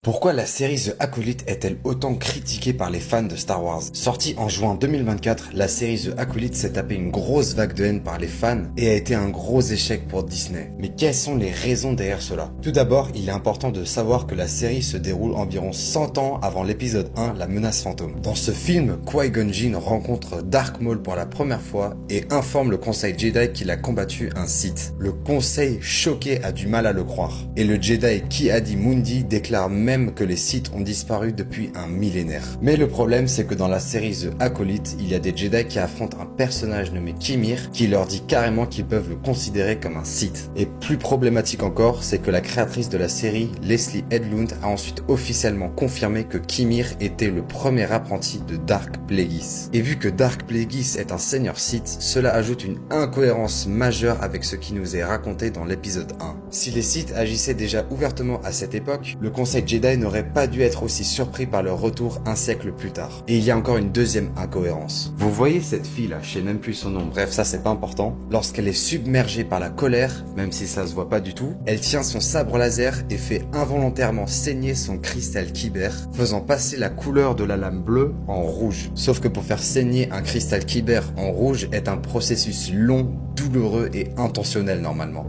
Pourquoi la série The Acolyte est-elle autant critiquée par les fans de Star Wars? Sortie en juin 2024, la série The Acolyte s'est tapée une grosse vague de haine par les fans et a été un gros échec pour Disney. Mais quelles sont les raisons derrière cela? Tout d'abord, il est important de savoir que la série se déroule environ 100 ans avant l'épisode 1, La Menace Fantôme. Dans ce film, Qui-Gon Jinn rencontre Dark Maul pour la première fois et informe le Conseil Jedi qu'il a combattu un Sith. Le Conseil, choqué, a du mal à le croire. Et le Jedi Ki-Adi-Mundi déclare même que les Sith ont disparu depuis un millénaire. Mais le problème, c'est que dans la série The Acolyte, il y a des Jedi qui affrontent un personnage nommé Kimir qui leur dit carrément qu'ils peuvent le considérer comme un Sith. Et plus problématique encore, c'est que la créatrice de la série, Leslie Headland, a ensuite officiellement confirmé que Kimir était le premier apprenti de Dark Plagueis. Et vu que Dark Plagueis est un seigneur Sith, cela ajoute une incohérence majeure avec ce qui nous est raconté dans l'épisode 1. Si les Sith agissaient déjà ouvertement à cette époque, le Conseil Jedi n'aurait pas dû être aussi surpris par leur retour un siècle plus tard. Et il y a encore une deuxième incohérence. Vous voyez cette fille là, je sais même plus son nom, bref ça c'est pas important. Lorsqu'elle est submergée par la colère, même si ça se voit pas du tout, elle tient son sabre laser et fait involontairement saigner son cristal kyber, faisant passer la couleur de la lame bleue en rouge. Sauf que pour faire saigner un cristal kyber en rouge est un processus long, douloureux et intentionnel normalement.